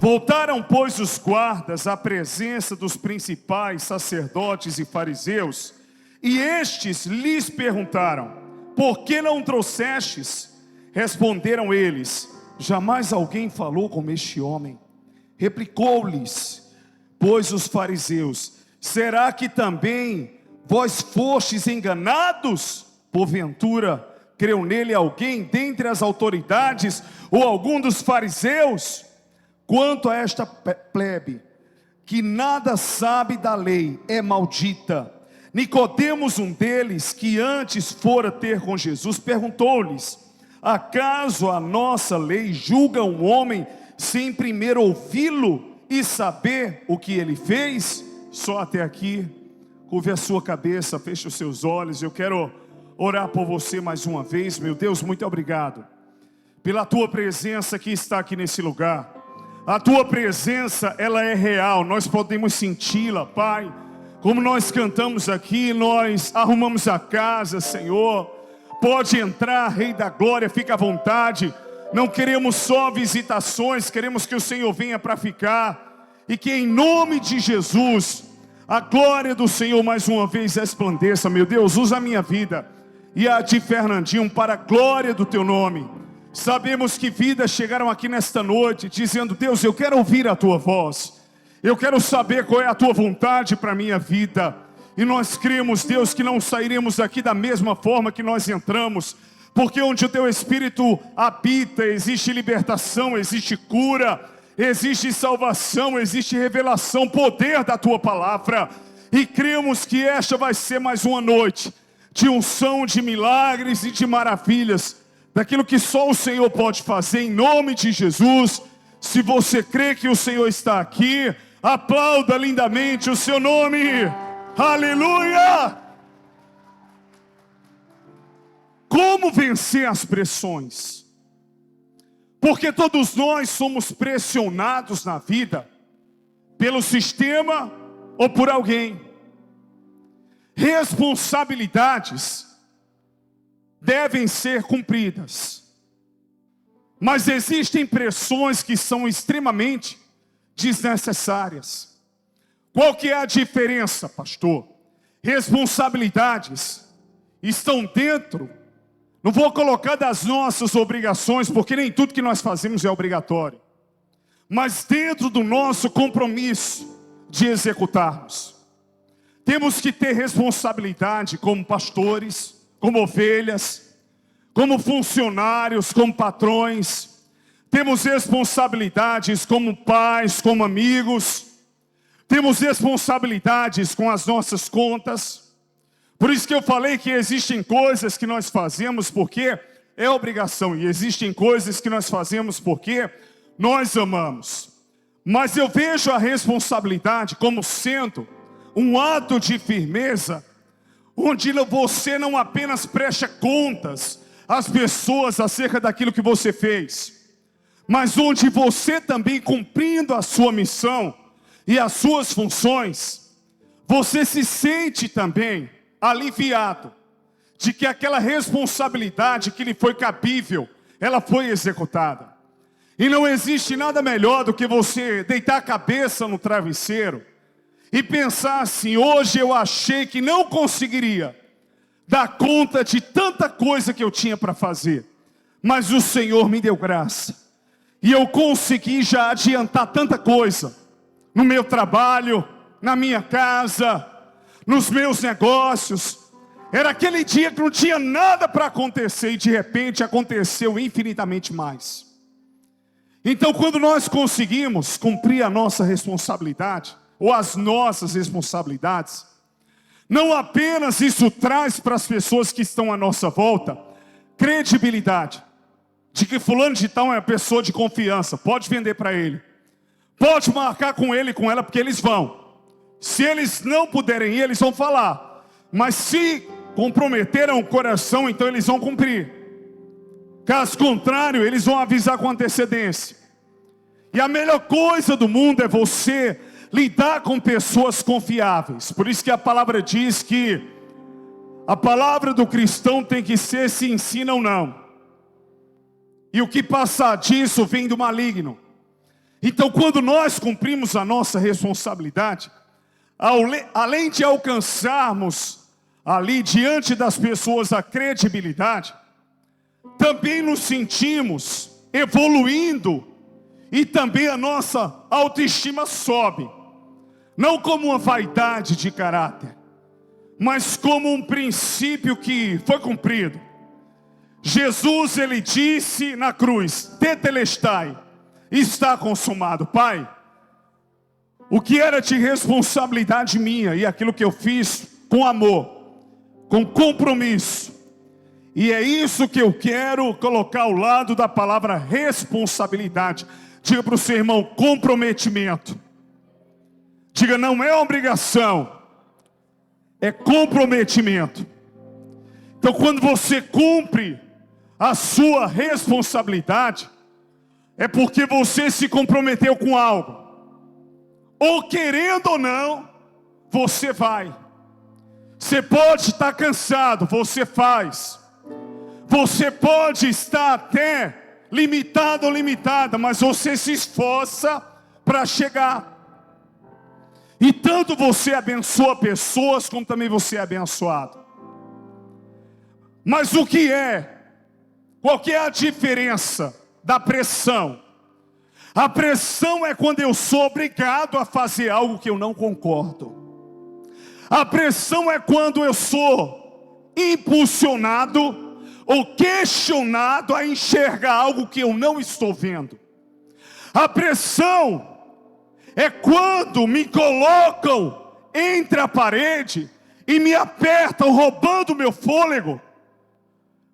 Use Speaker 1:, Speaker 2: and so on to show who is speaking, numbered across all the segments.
Speaker 1: Voltaram, pois, os guardas à presença dos principais sacerdotes e fariseus, e estes lhes perguntaram: por que não trouxestes? Responderam eles: jamais alguém falou como este homem. Replicou-lhes, pois, os fariseus: será que também vós fostes enganados? Porventura, creu nele alguém dentre as autoridades ou algum dos fariseus? Quanto a esta plebe, que nada sabe da lei, é maldita. Nicodemos, um deles, que antes fora ter com Jesus, perguntou-lhes: acaso a nossa lei julga um homem sem primeiro ouvi-lo e saber o que ele fez? Só até aqui. Curve a sua cabeça, feche os seus olhos. Eu quero orar por você mais uma vez. Meu Deus, muito obrigado pela tua presença que está aqui nesse lugar. A tua presença, ela é real, nós podemos senti-la, Pai. Como nós cantamos aqui, nós arrumamos a casa, Senhor. Pode entrar, Rei da Glória, fica à vontade. Não queremos só visitações, queremos que o Senhor venha para ficar. E que em nome de Jesus, a glória do Senhor mais uma vez resplandeça. Meu Deus, usa a minha vida e a de Fernandinho para a glória do teu nome. Sabemos que vidas chegaram aqui nesta noite dizendo: Deus, eu quero ouvir a tua voz. Eu quero saber qual é a tua vontade para a minha vida. E nós cremos, Deus, que não sairemos daqui da mesma forma que nós entramos. Porque onde o teu Espírito habita, existe libertação, existe cura, existe salvação, existe revelação, poder da tua palavra. E cremos que esta vai ser mais uma noite de unção, de milagres e de maravilhas, daquilo que só o Senhor pode fazer, em nome de Jesus. Se você crê que o Senhor está aqui, aplauda lindamente o seu nome. Aleluia! Como vencer as pressões? Porque todos nós somos pressionados na vida pelo sistema ou por alguém. Responsabilidades devem ser cumpridas, mas existem pressões que são extremamente desnecessárias. Qual que é a diferença, pastor? Responsabilidades estão dentro, não vou colocar das nossas obrigações, porque nem tudo que nós fazemos é obrigatório, mas dentro do nosso compromisso de executarmos. Temos que ter responsabilidade como pastores, como ovelhas, como funcionários, como patrões. Temos responsabilidades como pais, como amigos. Temos responsabilidades com as nossas contas. Por isso que eu falei que existem coisas que nós fazemos porque é obrigação, e existem coisas que nós fazemos porque nós amamos. Mas eu vejo a responsabilidade como sendo um ato de firmeza, onde você não apenas presta contas às pessoas acerca daquilo que você fez, mas onde você também, cumprindo a sua missão e as suas funções, você se sente também aliviado de que aquela responsabilidade que lhe foi cabível, ela foi executada. E não existe nada melhor do que você deitar a cabeça no travesseiro e pensar assim: hoje eu achei que não conseguiria dar conta de tanta coisa que eu tinha para fazer, mas o Senhor me deu graça, e eu consegui já adiantar tanta coisa, no meu trabalho, na minha casa, nos meus negócios. Era aquele dia que não tinha nada para acontecer, e de repente aconteceu infinitamente mais. Então, quando nós conseguimos cumprir a nossa responsabilidade, ou as nossas responsabilidades, não apenas isso traz para as pessoas que estão à nossa volta credibilidade, de que fulano de tal é uma pessoa de confiança, pode vender para ele, pode marcar com ele e com ela, porque eles vão. Se eles não puderem ir, eles vão falar, mas se comprometeram o coração, então eles vão cumprir. Caso contrário, eles vão avisar com antecedência. E a melhor coisa do mundo é você lidar com pessoas confiáveis. Por isso que a palavra diz que a palavra do cristão tem que ser se ensina ou não. E o que passar disso vem do maligno. Então, quando nós cumprimos a nossa responsabilidade, além de alcançarmos ali diante das pessoas a credibilidade, também nos sentimos evoluindo e também a nossa autoestima sobe. Não como uma vaidade de caráter, mas como um princípio que foi cumprido. Jesus, ele disse na cruz, tetelestai, está consumado. Pai, o que era de responsabilidade minha e aquilo que eu fiz com amor, com compromisso, e é isso que eu quero colocar ao lado da palavra responsabilidade. Diga para o seu irmão, comprometimento. Diga, não é obrigação, é comprometimento. Então, quando você cumpre a sua responsabilidade, é porque você se comprometeu com algo. Ou querendo ou não, você vai. Você pode estar cansado, você faz. Você pode estar até limitado ou limitada, mas você se esforça para chegar. E tanto você abençoa pessoas, como também você é abençoado. Mas o que é? Qual que é a diferença da pressão? A pressão é quando eu sou obrigado a fazer algo que eu não concordo. A pressão é quando eu sou impulsionado ou questionado a enxergar algo que eu não estou vendo. A pressão é quando me colocam entre a parede e me apertam, roubando meu fôlego,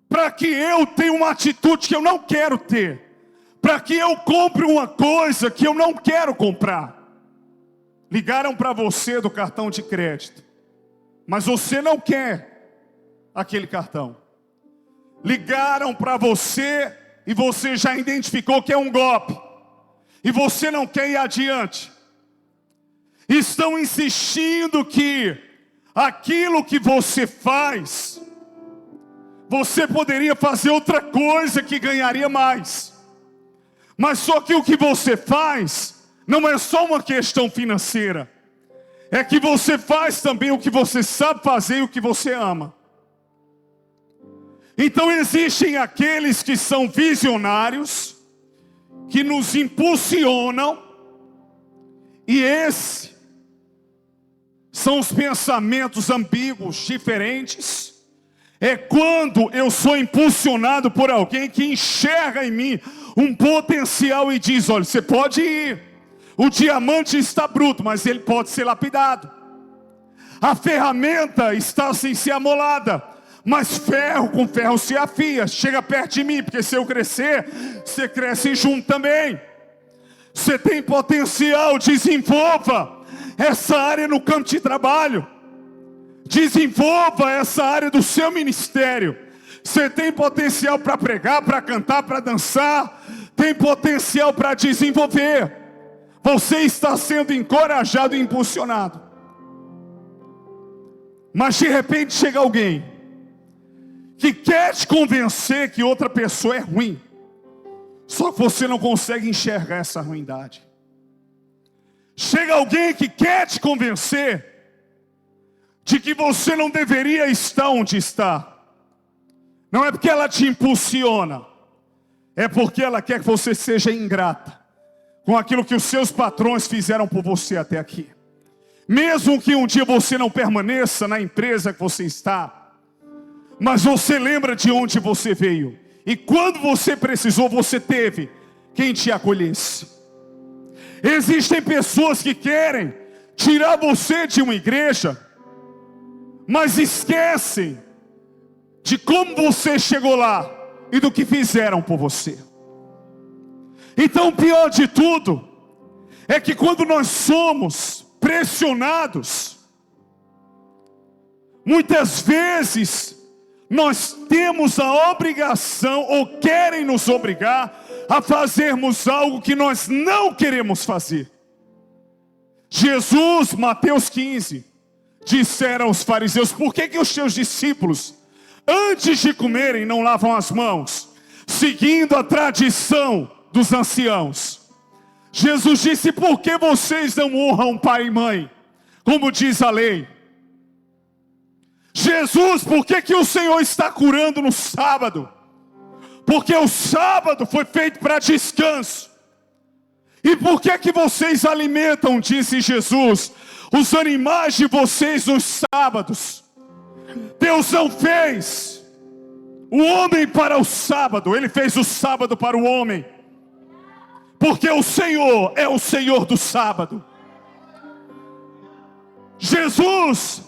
Speaker 1: para que eu tenha uma atitude que eu não quero ter, para que eu compre uma coisa que eu não quero comprar. Ligaram para você do cartão de crédito, mas você não quer aquele cartão. Ligaram para você e você já identificou que é um golpe, e você não quer ir adiante. Estão insistindo que aquilo que você faz, você poderia fazer outra coisa que ganharia mais. Mas só que o que você faz não é só uma questão financeira. É que você faz também o que você sabe fazer e o que você ama. Então existem aqueles que são visionários, que nos impulsionam, e esses são os pensamentos ambíguos, diferentes. É quando eu sou impulsionado por alguém que enxerga em mim um potencial e diz, olha, você pode ir. O diamante está bruto, mas ele pode ser lapidado. A ferramenta está sem ser amolada, mas ferro com ferro se afia. Chega perto de mim, porque se eu crescer, você cresce junto também. Você tem potencial, desenvolva essa área no campo de trabalho. Desenvolva essa área do seu ministério. Você tem potencial para pregar, para cantar, para dançar. Tem potencial para desenvolver. Você está sendo encorajado e impulsionado. Mas de repente chega alguém que quer te convencer que outra pessoa é ruim. Só que você não consegue enxergar essa ruindade. Chega alguém que quer te convencer de que você não deveria estar onde está. Não é porque ela te impulsiona, é porque ela quer que você seja ingrata com aquilo que os seus patrões fizeram por você até aqui. Mesmo que um dia você não permaneça na empresa que você está, mas você lembra de onde você veio. E quando você precisou, você teve quem te acolhesse. Existem pessoas que querem tirar você de uma igreja, mas esquecem de como você chegou lá e do que fizeram por você. Então o pior de tudo é que quando nós somos pressionados, muitas vezes nós temos a obrigação, ou querem nos obrigar a fazermos algo que nós não queremos fazer. Jesus, Mateus 15, disseram aos fariseus, por que os teus discípulos, antes de comerem, não lavam as mãos, seguindo a tradição dos anciãos? Jesus disse: por que vocês não honram pai e mãe, como diz a lei? Jesus, por que o Senhor está curando no sábado? Porque o sábado foi feito para descanso. E por que vocês alimentam, disse Jesus, os animais de vocês nos sábados? Deus não fez o homem para o sábado, Ele fez o sábado para o homem. Porque o Senhor é o Senhor do sábado. Jesus,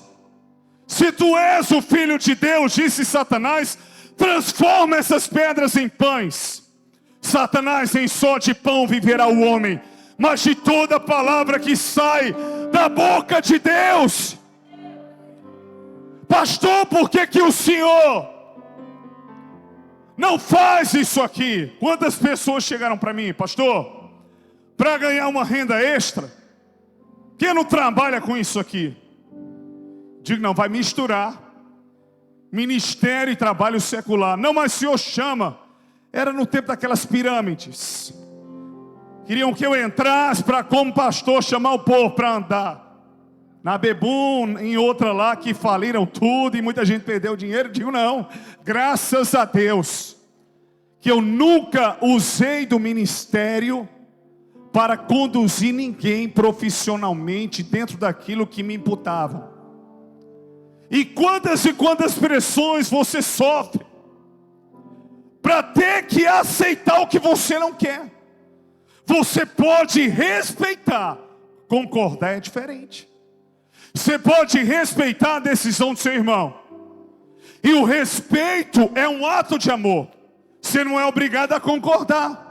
Speaker 1: se tu és o Filho de Deus, disse Satanás, transforma essas pedras em pães. Satanás, nem só de pão viverá o homem, mas de toda palavra que sai da boca de Deus. Pastor, por que o Senhor não faz isso aqui? Quantas pessoas chegaram para mim: pastor, para ganhar uma renda extra, quem não trabalha com isso aqui? Digo: não, vai misturar ministério e trabalho secular. Não, mas o Senhor chama. Era no tempo daquelas pirâmides. Queriam que eu entrasse para, como pastor, chamar o povo para andar. Na Bebum, em outra lá, que faliram tudo e muita gente perdeu dinheiro. Digo: não, graças a Deus, que eu nunca usei do ministério para conduzir ninguém profissionalmente dentro daquilo que me imputava. E quantas pressões você sofre para ter que aceitar o que você não quer. Você pode respeitar, concordar é diferente. Você pode respeitar a decisão do seu irmão. E o respeito é um ato de amor. Você não é obrigado a concordar.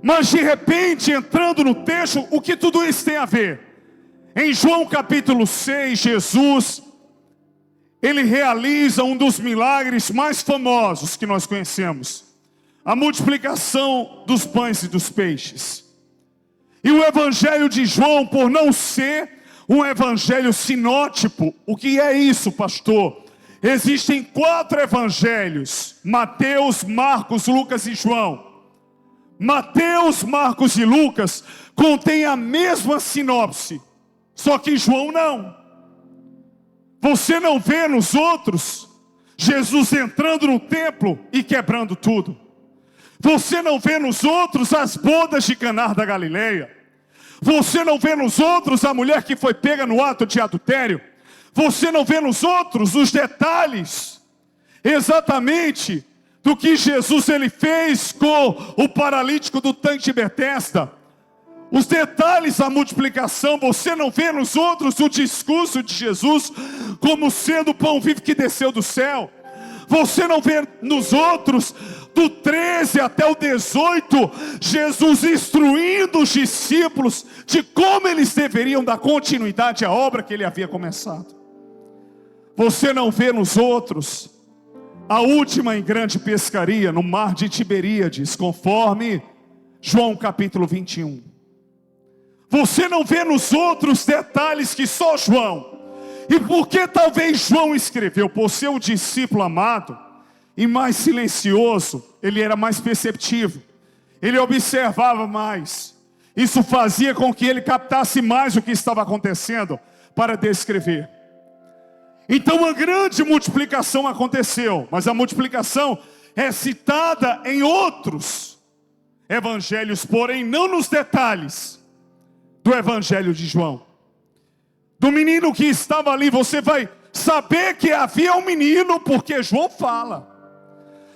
Speaker 1: Mas de repente, entrando no texto, o que tudo isso tem a ver? Em João capítulo 6, Jesus, Ele realiza um dos milagres mais famosos que nós conhecemos. A multiplicação dos pães e dos peixes. E o evangelho de João, por não ser um evangelho sinótipo, o que é isso, pastor? Existem 4 evangelhos: Mateus, Marcos, Lucas e João. Mateus, Marcos e Lucas contêm a mesma sinopse, só que João não. Você não vê nos outros Jesus entrando no templo e quebrando tudo. Você não vê nos outros as bodas de Caná da Galileia. Você não vê nos outros a mulher que foi pega no ato de adultério. Você não vê nos outros os detalhes exatamente do que Jesus ele fez com o paralítico do tanque de Betesda. Os detalhes da multiplicação. Você não vê nos outros o discurso de Jesus como sendo o pão vivo que desceu do céu. Você não vê nos outros, do 13 até o 18, Jesus instruindo os discípulos de como eles deveriam dar continuidade à obra que ele havia começado. Você não vê nos outros a última e grande pescaria no mar de Tiberíades, conforme João capítulo 21. Você não vê nos outros detalhes que só João. E por que talvez João escreveu? Por ser o discípulo amado e mais silencioso, ele era mais perceptivo, ele observava mais. Isso fazia com que ele captasse mais o que estava acontecendo para descrever. Então uma grande multiplicação aconteceu, mas a multiplicação é citada em outros evangelhos, porém não nos detalhes do evangelho de João. Do menino que estava ali, você vai saber que havia um menino, porque João fala.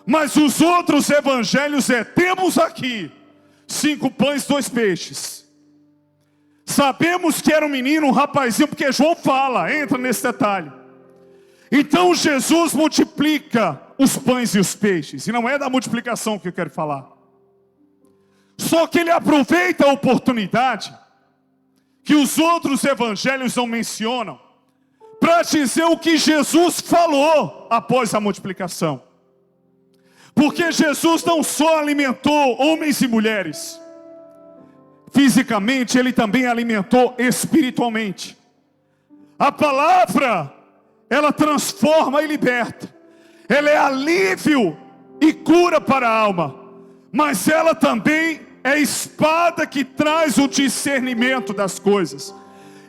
Speaker 1: Mas os outros evangelhos temos aqui 5 pães, 2 peixes. Sabemos que era um menino, um rapazinho, porque João fala, entra nesse detalhe. Então Jesus multiplica os pães e os peixes, e não é da multiplicação que eu quero falar. Só que ele aproveita a oportunidade que os outros evangelhos não mencionam, para dizer o que Jesus falou após a multiplicação. Porque Jesus não só alimentou homens e mulheres fisicamente, ele também alimentou espiritualmente. A palavra, ela transforma e liberta. Ela é alívio e cura para a alma, mas ela também é a espada que traz o discernimento das coisas.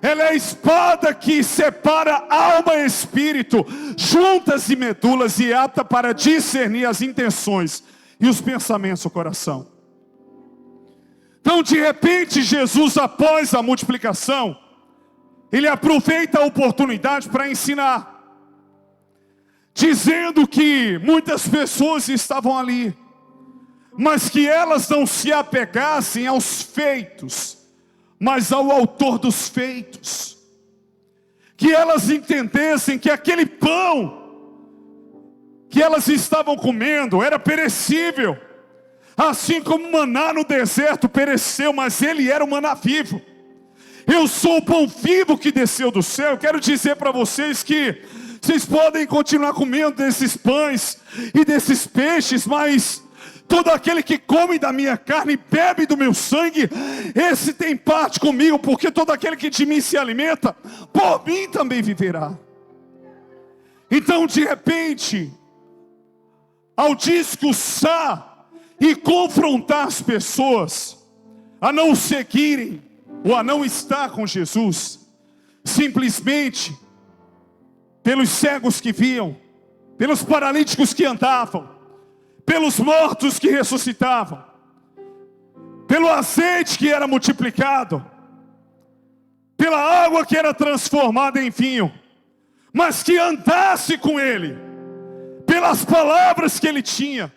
Speaker 1: Ela é a espada que separa alma e espírito, juntas e medulas, e apta para discernir as intenções e os pensamentos do coração. Então, de repente, Jesus, após a multiplicação, ele aproveita a oportunidade para ensinar, dizendo que muitas pessoas estavam ali, mas que elas não se apegassem aos feitos, mas ao autor dos feitos. Que elas entendessem que aquele pão que elas estavam comendo era perecível, assim como o maná no deserto pereceu, mas ele era o maná vivo. Eu sou o pão vivo que desceu do céu. Eu quero dizer para vocês que vocês podem continuar comendo desses pães e desses peixes, mas todo aquele que come da minha carne e bebe do meu sangue, esse tem parte comigo, porque todo aquele que de mim se alimenta, por mim também viverá. Então, de repente, ao discursar e confrontar as pessoas a não seguirem ou a não estar com Jesus, simplesmente pelos cegos que viam, pelos paralíticos que andavam, pelos mortos que ressuscitavam, pelo azeite que era multiplicado, pela água que era transformada em vinho, mas que andasse com ele, pelas palavras que ele tinha,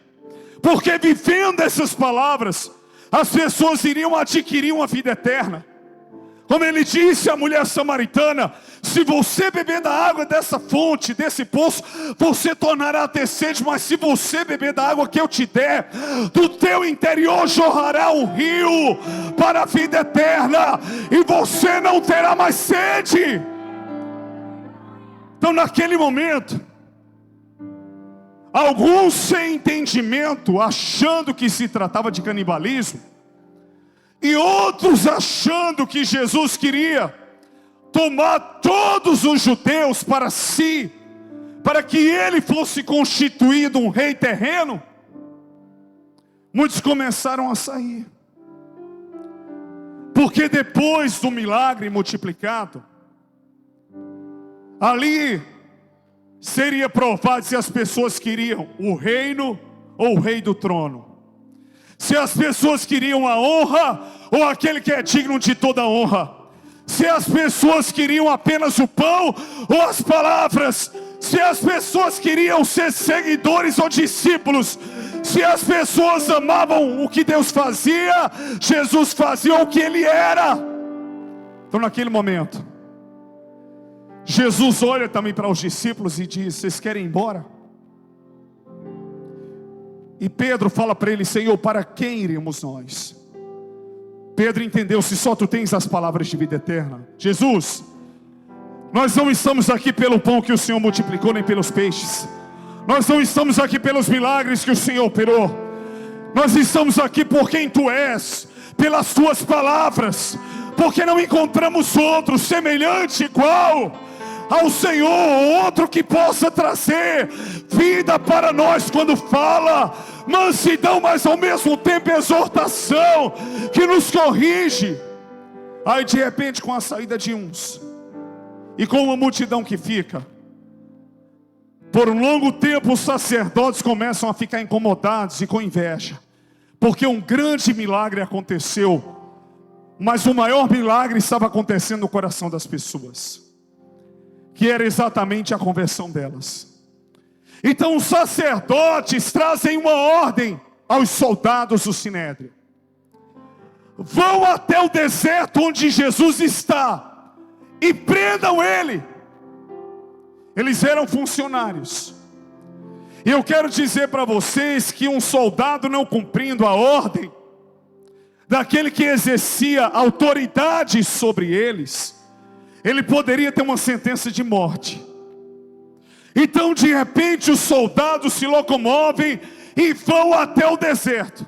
Speaker 1: porque vivendo essas palavras, as pessoas iriam adquirir uma vida eterna. Como ele disse à mulher samaritana: se você beber da água dessa fonte, desse poço, você tornará a ter sede, mas se você beber da água que eu te der, do teu interior jorrará um rio para a vida eterna, e você não terá mais sede. Então, naquele momento, alguns sem entendimento, achando que se tratava de canibalismo, e outros achando que Jesus queria tomar todos os judeus para si, para que ele fosse constituído um rei terreno, muitos começaram a sair. Porque depois do milagre multiplicado, ali seria provado se as pessoas queriam o reino ou o rei do trono. Se as pessoas queriam a honra ou aquele que é digno de toda honra. Se as pessoas queriam apenas o pão ou as palavras. Se as pessoas queriam ser seguidores ou discípulos. Se as pessoas amavam o que Deus fazia, Jesus fazia o que ele era. Então, naquele momento, Jesus olha também para os discípulos e diz: vocês querem ir embora? E Pedro fala para ele: Senhor, para quem iremos nós? Pedro entendeu: se só tu tens as palavras de vida eterna. Jesus, nós não estamos aqui pelo pão que o Senhor multiplicou, nem pelos peixes. Nós não estamos aqui pelos milagres que o Senhor operou. Nós estamos aqui por quem tu és, pelas tuas palavras, porque não encontramos outro semelhante, igual ao Senhor, outro que possa trazer vida para nós quando fala, mansidão, mas ao mesmo tempo exortação, que nos corrige. Aí de repente, com a saída de uns e com uma multidão que fica, por um longo tempo os sacerdotes começam a ficar incomodados e com inveja, porque um grande milagre aconteceu, mas o maior milagre estava acontecendo no coração das pessoas, que era exatamente a conversão delas. Então os sacerdotes trazem uma ordem aos soldados do Sinédrio: vão até o deserto onde Jesus está e prendam ele. Eles eram funcionários. E eu quero dizer para vocês que um soldado não cumprindo a ordem daquele que exercia autoridade sobre eles, ele poderia ter uma sentença de morte. Então de repente os soldados se locomovem e vão até o deserto,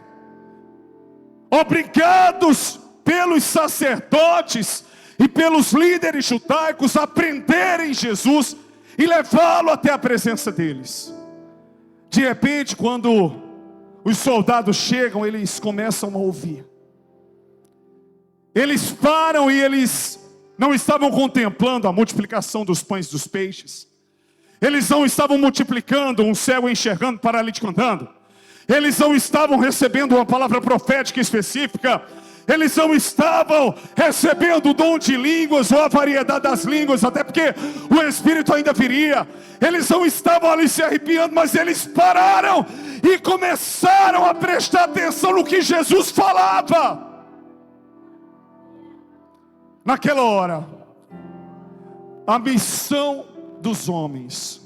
Speaker 1: obrigados pelos sacerdotes e pelos líderes judaicos a prenderem Jesus e levá-lo até a presença deles. De repente, quando os soldados chegam, eles começam a ouvir Eles param e eles não estavam contemplando a multiplicação dos pães e dos peixes. Eles não estavam multiplicando um cego enxergando, paralítico andando. Eles não estavam recebendo uma palavra profética específica. Eles não estavam recebendo o dom de línguas ou a variedade das línguas, até porque o Espírito ainda viria. Eles não estavam ali se arrepiando, mas eles pararam e começaram a prestar atenção no que Jesus falava. Naquela hora, a missão dos homens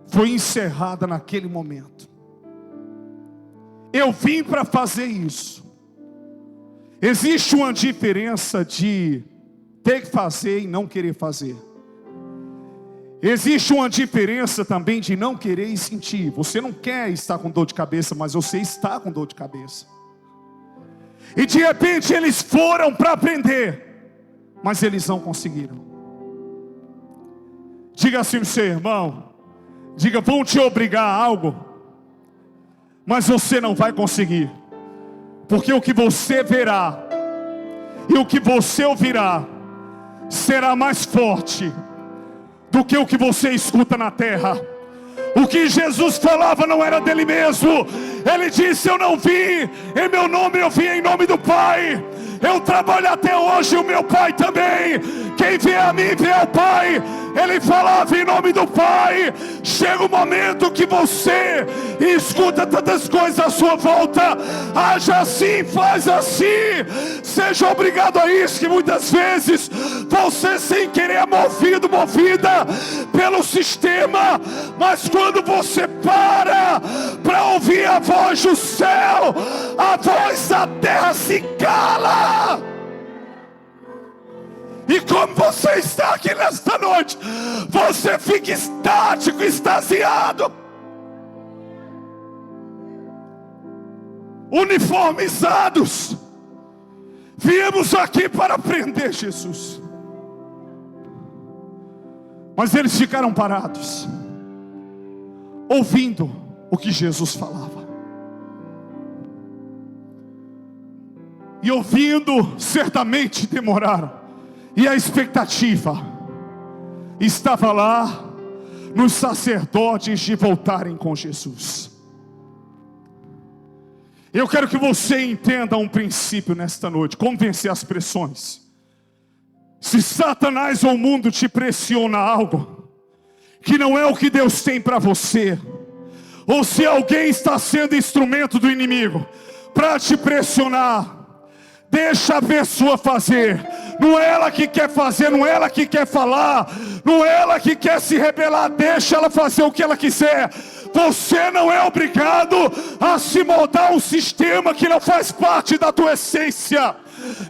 Speaker 1: foi encerrada naquele momento. Eu vim para fazer isso. Existe uma diferença de ter que fazer e não querer fazer. Existe uma diferença também de não querer e sentir. Você não quer estar com dor de cabeça, mas você está com dor de cabeça. E de repente eles foram para aprender, mas eles não conseguiram. Diga assim para o seu irmão, diga: vão te obrigar a algo, mas você não vai conseguir. Porque o que você verá e o que você ouvirá será mais forte do que o que você escuta na terra. O que Jesus falava não era dele mesmo. Ele disse: eu não vim em meu nome, eu vim em nome do Pai. Eu trabalho até hoje, o meu Pai também. Quem vê a mim vê ao Pai. Ele falava em nome do Pai. Chega um momento que você escuta tantas coisas à sua volta. Haja assim, faz assim. Seja obrigado a isso, que muitas vezes você sem querer é movida pelo sistema. Mas quando você para ouvir a voz do céu, a voz da terra se cala. E como você está aqui nesta noite, você fica estático, extasiado, uniformizados. Viemos aqui para aprender Jesus, mas eles ficaram parados, ouvindo o que Jesus falava. E ouvindo, certamente demoraram. E a expectativa estava lá nos sacerdotes de voltarem com Jesus. Eu quero que você entenda um princípio nesta noite. Como vencer as pressões. Se Satanás ou o mundo te pressiona algo que não é o que Deus tem para você, ou se alguém está sendo instrumento do inimigo para te pressionar, deixa a pessoa fazer. Não é ela que quer fazer, não é ela que quer falar, não é ela que quer se rebelar. Deixa ela fazer o que ela quiser. Você não é obrigado a se moldar um sistema que não faz parte da tua essência.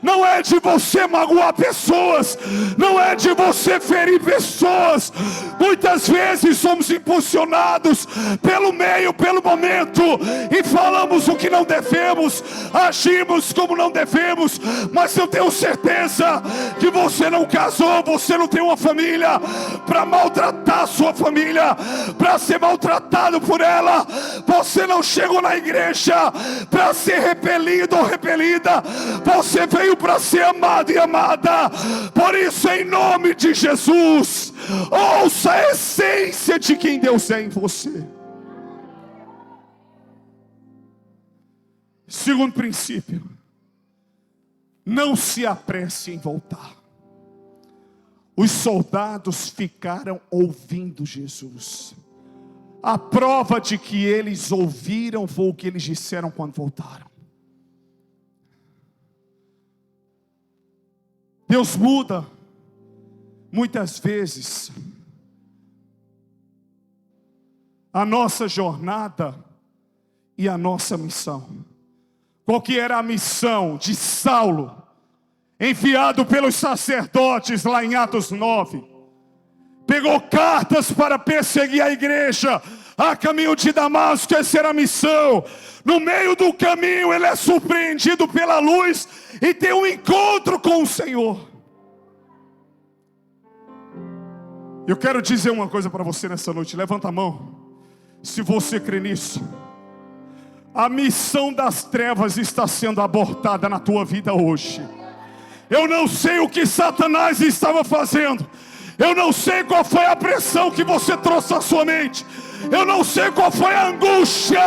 Speaker 1: Não é de você magoar pessoas, não é de você ferir pessoas. Muitas vezes somos impulsionados pelo meio, pelo momento, e falamos o que não devemos, agimos como não devemos. Mas eu tenho certeza que você não casou, você não tem uma família para maltratar a sua família, para ser maltratado por ela. Você não chegou na igreja para ser repelido ou repelida. Você veio para ser amado e amada. Por isso, em nome de Jesus, ouça a essência de quem Deus é em você. Segundo princípio: não se apresse em voltar. Os soldados ficaram ouvindo Jesus. A prova de que eles ouviram foi o que eles disseram quando voltaram. Deus muda muitas vezes a nossa jornada e a nossa missão. Qual que era a missão de Saulo, enviado pelos sacerdotes lá em Atos 9? Pegou cartas para perseguir a igreja a caminho de Damasco. Essa era a missão. No meio do caminho ele é surpreendido pela luz e tem um encontro com o Senhor. Eu quero dizer uma coisa para você nessa noite. Levanta a mão se você crê nisso. A missão das trevas está sendo abortada na tua vida hoje. Eu não sei o que Satanás estava fazendo. Eu não sei qual foi a pressão que você trouxe à sua mente. Eu não sei qual foi a angústia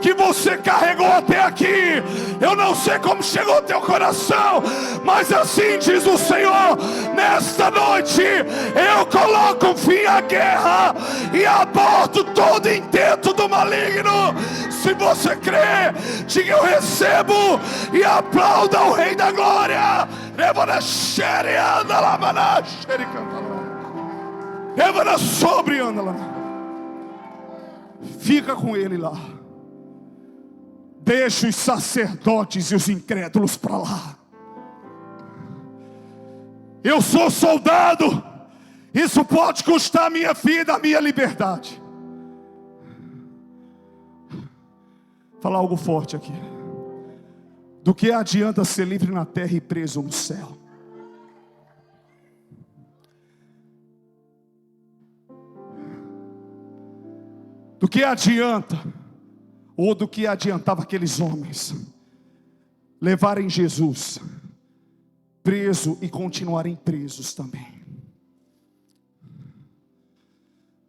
Speaker 1: que você carregou até aqui. Eu não sei como chegou ao teu coração. Mas assim diz o Senhor: nesta noite eu coloco fim à guerra e aborto todo intento do maligno. Se você crê, diga eu recebo e aplauda o Rei da Glória. Fica com ele lá. Deixa os sacerdotes e os incrédulos para lá. Eu sou soldado. Isso pode custar a minha vida, a minha liberdade. Vou falar algo forte aqui. Do que adianta ser livre na terra e preso no céu? Do que adianta, ou do que adiantava aqueles homens levarem Jesus preso e continuarem presos também?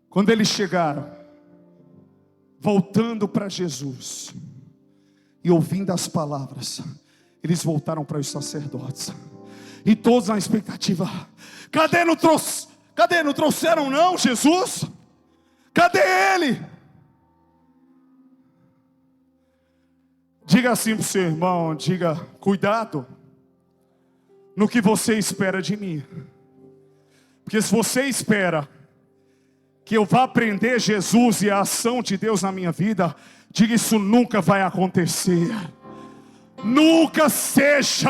Speaker 1: Quando eles chegaram, voltando para Jesus e ouvindo as palavras, eles voltaram para os sacerdotes, e todos na expectativa: cadê? Não trouxeram não Jesus? Cadê ele? Diga assim para o seu irmão, diga: cuidado no que você espera de mim. Porque se você espera que eu vá prender Jesus e a ação de Deus na minha vida, diga: isso nunca vai acontecer. Nunca seja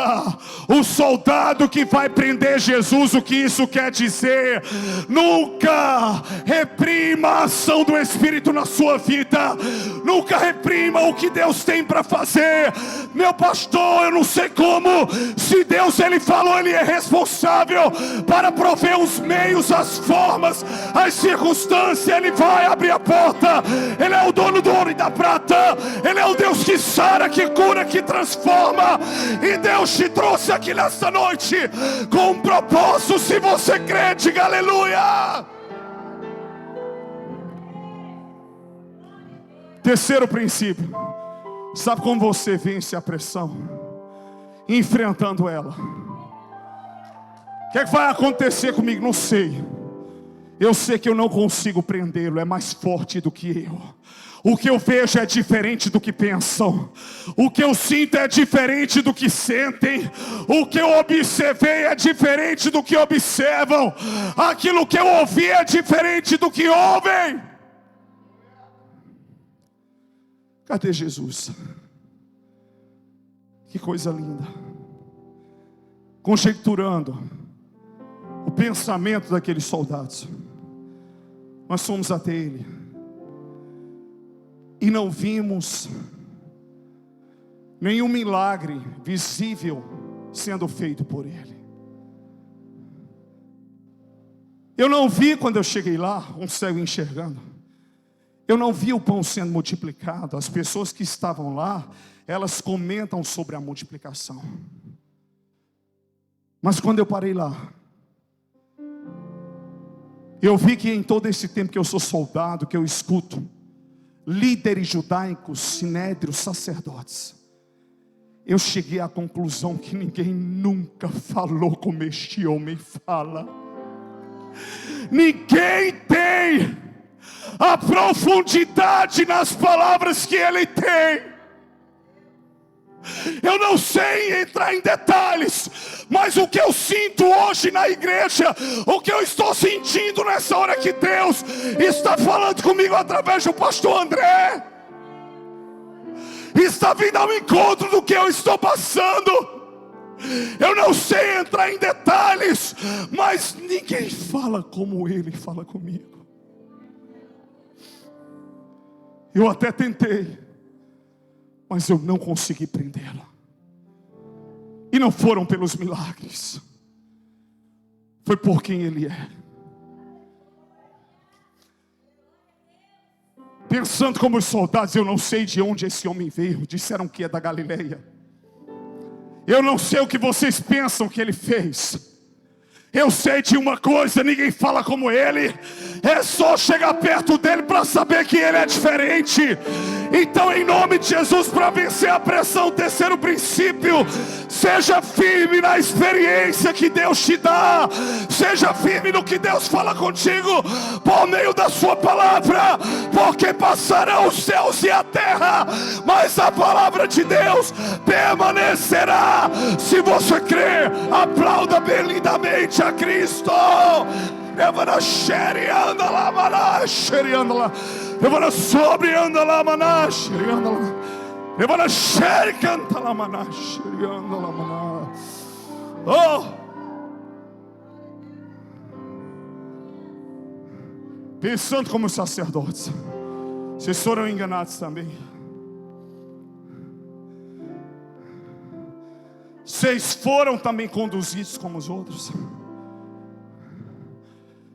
Speaker 1: o soldado que vai prender Jesus. O que isso quer dizer? Nunca reprima a ação do Espírito na sua vida. Nunca reprima o que Deus tem para fazer. Meu pastor, eu não sei como. Se Deus ele falou, ele é responsável para prover os meios, as formas, as circunstâncias. Ele vai abrir a porta. Ele é o dono do ouro e da prata. Ele é o Deus que sara, que cura, que transforma. E Deus te trouxe aqui nesta noite com um propósito. Se você crê, diga aleluia. Terceiro princípio. Sabe como você vence a pressão? Enfrentando ela. O que vai acontecer comigo? Não sei. Eu sei que eu não consigo prendê-lo. É mais forte do que eu. O que eu vejo é diferente do que pensam. O que eu sinto é diferente do que sentem. O que eu observei é diferente do que observam. Aquilo que eu ouvi é diferente do que ouvem. Cadê Jesus? Que coisa linda. Conjecturando o pensamento daqueles soldados, nós fomos até ele e não vimos nenhum milagre visível sendo feito por ele. Eu não vi, quando eu cheguei lá, um cego enxergando. Eu não vi o pão sendo multiplicado. As pessoas que estavam lá, elas comentam sobre a multiplicação. Mas quando eu parei lá, eu vi que em todo esse tempo que eu sou soldado, que eu escuto líderes judaicos, sinédrios, sacerdotes, eu cheguei à conclusão que ninguém nunca falou como este homem fala. Ninguém tem a profundidade nas palavras que ele tem. Eu não sei entrar em detalhes, mas o que eu sinto hoje na igreja, o que eu estou sentindo nessa hora que Deus está falando comigo através do pastor André, está vindo ao encontro do que eu estou passando. Eu não sei entrar em detalhes, mas ninguém fala como ele fala comigo. Eu até tentei, mas eu não consegui prendê-la. E não foram pelos milagres, foi por quem ele é. pensando como os soldados: eu não sei de onde esse homem veio. Disseram que é da Galileia. Eu não sei o que vocês pensam que ele fez. Eu sei de uma coisa: ninguém fala como ele. É só chegar perto dele para saber que ele é diferente. Então, em nome de Jesus, para vencer a pressão, terceiro princípio: seja firme na experiência que Deus te dá. Seja firme no que Deus fala contigo por meio da sua palavra. Porque passarão os céus e a terra, mas a palavra de Deus permanecerá. Se você crê, aplauda bem lindamente a Cristo. Levanta xere, anda lá, maná, xere, anda lá. Levanta sobre, anda lá, maná, xere, anda lá. Levanta xere, canta lá, maná, xere, anda lá, maná. Oh! Pensando como os sacerdotes, vocês foram enganados também. Vocês foram também conduzidos como os outros,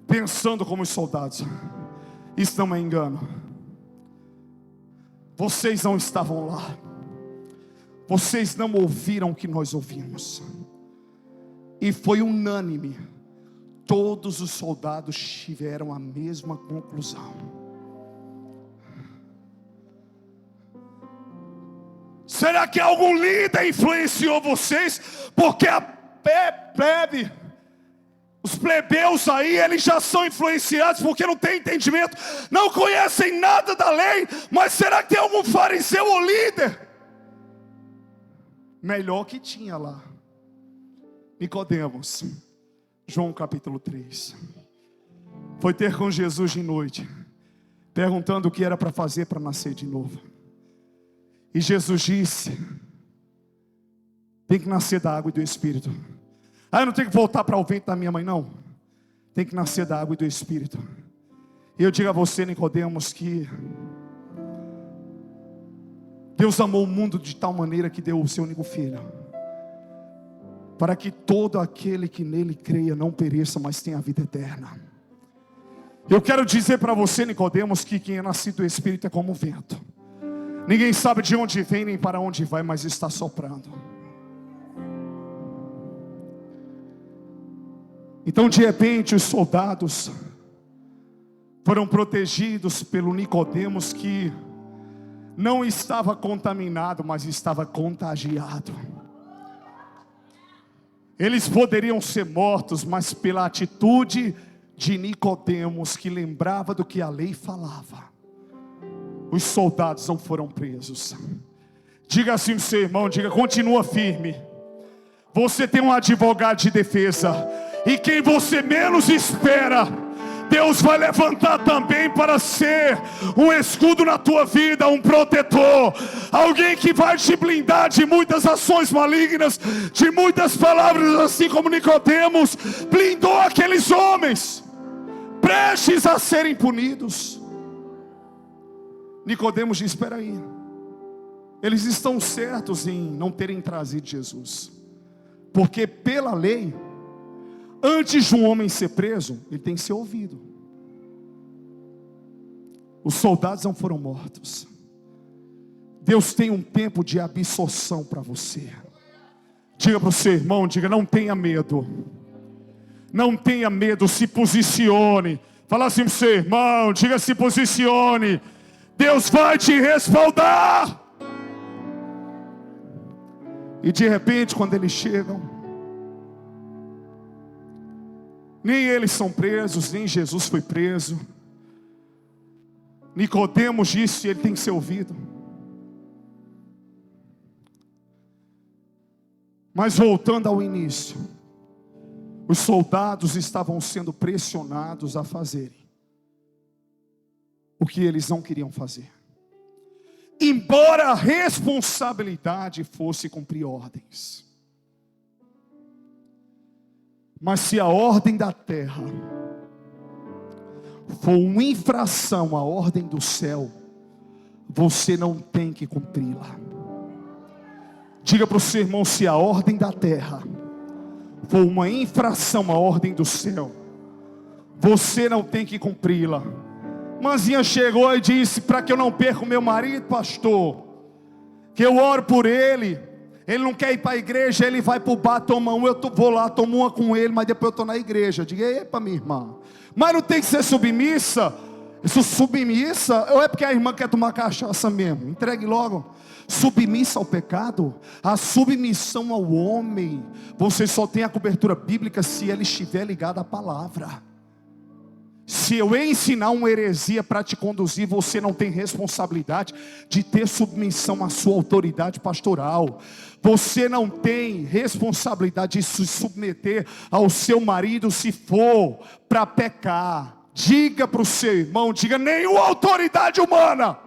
Speaker 1: pensando como os soldados. Isso não é engano. Vocês não estavam lá. Vocês não ouviram o que nós ouvimos. E foi unânime. Todos os soldados tiveram a mesma conclusão. Será que algum líder influenciou vocês? Porque a plebe, os plebeus aí, eles já são influenciados porque não tem entendimento, não conhecem nada da lei. Mas será que tem algum fariseu ou líder? Melhor que tinha lá Nicodemos. João capítulo 3. Foi ter com Jesus de noite, perguntando o que era para fazer para nascer de novo. E Jesus disse: tem que nascer da água e do Espírito. Eu não tenho que voltar para o ventre da minha mãe, não. Tem que nascer da água e do Espírito. E eu digo a você, Nicodemos, que Deus amou o mundo de tal maneira que deu o seu único filho, para que todo aquele que nele creia não pereça, mas tenha a vida eterna. Eu quero dizer para você, Nicodemos, que quem é nascido do Espírito é como o vento. Ninguém sabe de onde vem nem para onde vai, mas está soprando. Então, de repente, os soldados foram protegidos pelo Nicodemos, que não estava contaminado, mas estava contagiado. Eles poderiam ser mortos, mas pela atitude de Nicodemos, que lembrava do que a lei falava, os soldados não foram presos. Diga assim ao seu irmão, diga: continua firme. Você tem um advogado de defesa, e quem você menos espera, Deus vai levantar também para ser um escudo na tua vida, um protetor, alguém que vai te blindar de muitas ações malignas, de muitas palavras, assim como Nicodemos blindou aqueles homens, prestes a serem punidos. Nicodemos diz: espera aí, eles estão certos em não terem trazido Jesus, porque pela lei, antes de um homem ser preso, ele tem que ser ouvido. Os soldados não foram mortos. Deus tem um tempo de absorção para você. Diga para o seu irmão, diga: não tenha medo. Não tenha medo, se posicione. Fala assim para o seu irmão, diga: se posicione. Deus vai te respaldar. E de repente, quando eles chegam, nem eles são presos, nem Jesus foi preso. Nicodemos disse: ele tem que ser ouvido. Mas voltando ao início, os soldados estavam sendo pressionados a fazerem o que eles não queriam fazer, embora a responsabilidade fosse cumprir ordens. Mas se a ordem da terra for uma infração à ordem do céu, você não tem que cumpri-la. Diga para o seu irmão: se a ordem da terra for uma infração à ordem do céu, você não tem que cumpri-la, Manzinha chegou e disse: para que eu não perca o meu marido, pastor, que eu oro por ele. Ele não quer ir para a igreja, ele vai para o bar, toma um, vou lá, tomo uma com ele, mas depois eu estou na igreja. Diga: epa, minha irmã, mas não tem que ser submissa? Isso submissa, ou é porque a irmã quer tomar cachaça mesmo? Entregue logo. Submissa ao pecado, a submissão ao homem, você só tem a cobertura bíblica se ela estiver ligada à palavra. Se eu ensinar uma heresia para te conduzir, você não tem responsabilidade de ter submissão à sua autoridade pastoral. Você não tem responsabilidade de se submeter ao seu marido se for para pecar. Diga para o seu irmão, diga: nenhuma autoridade humana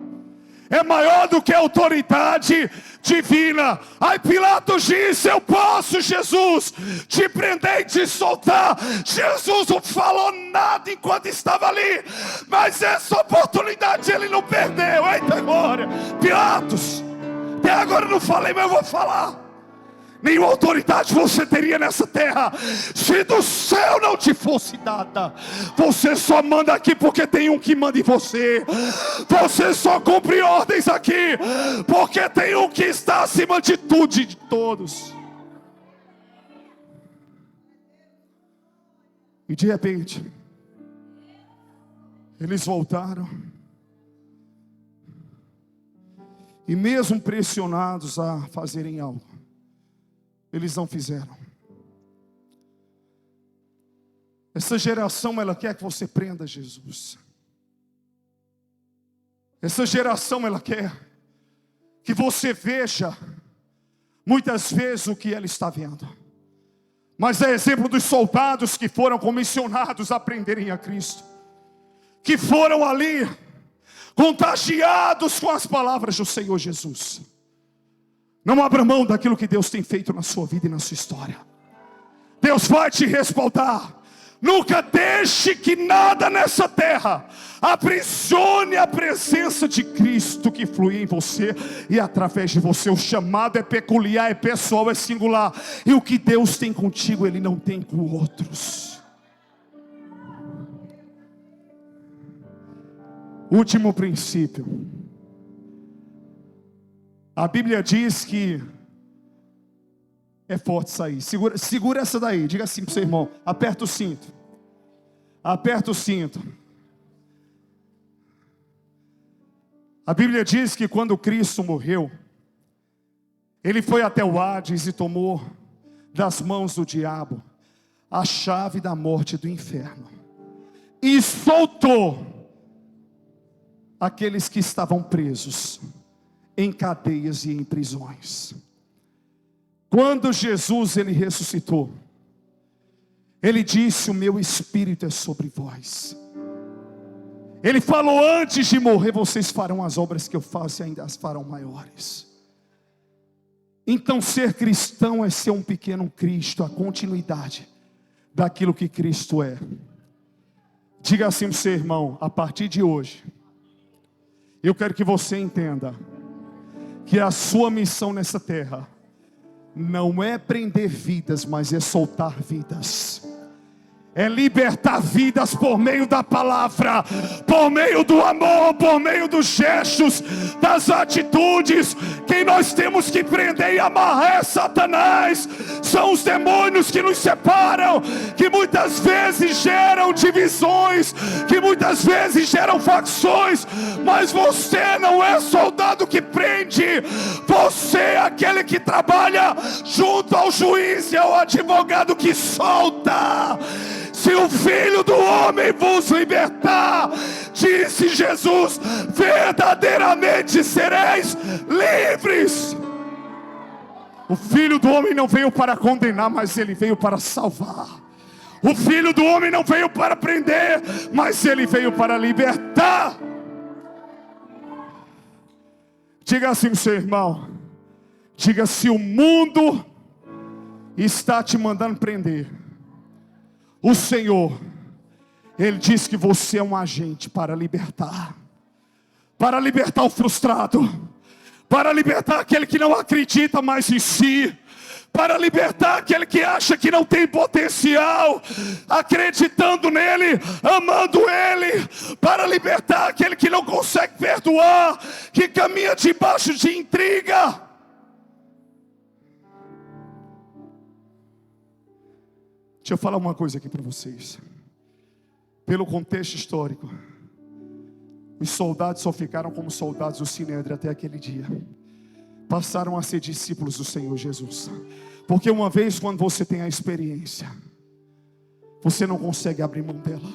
Speaker 1: é maior do que a autoridade divina. Aí Pilatos disse: eu posso, Jesus, te prender e te soltar. Jesus não falou nada enquanto estava ali, mas essa oportunidade ele não perdeu. Eita glória! Pilatos, até agora eu não falei, mas eu vou falar. Nenhuma autoridade você teria nessa terra se do céu não te fosse dada. Você só manda aqui porque tem um que manda em você. Você só cumpre ordens aqui porque tem um que está acima de tudo e de todos. E de repente eles voltaram, e mesmo pressionados a fazerem algo, eles não fizeram. Essa geração, ela quer que você prenda Jesus. Essa geração, ela quer que você veja muitas vezes o que ela está vendo. Mas é exemplo dos soldados que foram comissionados a prenderem a Cristo, que foram ali contagiados com as palavras do Senhor Jesus. Não abra mão daquilo que Deus tem feito na sua vida e na sua história. Deus vai te respaldar. Nunca deixe que nada nessa terra aprisione a presença de Cristo que flui em você e através de você. O chamado é peculiar, é pessoal, é singular. E o que Deus tem contigo, Ele não tem com outros. Último princípio. A Bíblia diz que é forte sair. Segura essa daí. Diga assim para o seu irmão: aperta o cinto. Aperta o cinto. A Bíblia diz que quando Cristo morreu, Ele foi até o Hades e tomou das mãos do diabo a chave da morte e do inferno, e soltou aqueles que estavam presos em cadeias e em prisões. Quando Jesus ele ressuscitou, Ele disse: o meu espírito é sobre vós. Ele falou: antes de morrer, vocês farão as obras que eu faço e ainda as farão maiores. Então ser cristão é ser um pequeno Cristo, a continuidade daquilo que Cristo é. Diga assim para o seu irmão: a partir de hoje, eu quero que você entenda que a sua missão nessa terra não é prender vidas, mas é soltar vidas. É libertar vidas por meio da palavra, por meio do amor, por meio dos gestos, das atitudes. Quem nós temos que prender e amarrar é Satanás. São os demônios que nos separam, que muitas vezes geram divisões, que muitas vezes geram facções. Mas você não é soldado que prende, você é aquele que trabalha junto ao juiz e ao advogado que solta. Se o Filho do Homem vos libertar, disse Jesus, verdadeiramente sereis livres. O Filho do Homem não veio para condenar, mas Ele veio para salvar. O Filho do Homem não veio para prender, mas Ele veio para libertar. Diga assim para o seu irmão: diga: se o mundo está te mandando prender, o Senhor, Ele diz que você é um agente para libertar o frustrado, para libertar aquele que não acredita mais em si, para libertar aquele que acha que não tem potencial, acreditando nele, amando ele, para libertar aquele que não consegue perdoar, que caminha debaixo de intriga. Deixa eu falar uma coisa aqui para vocês. Pelo contexto histórico, os soldados só ficaram como soldados do Sinédrio até aquele dia. Passaram a ser discípulos do Senhor Jesus. Porque uma vez quando você tem a experiência, você não consegue abrir mão dela.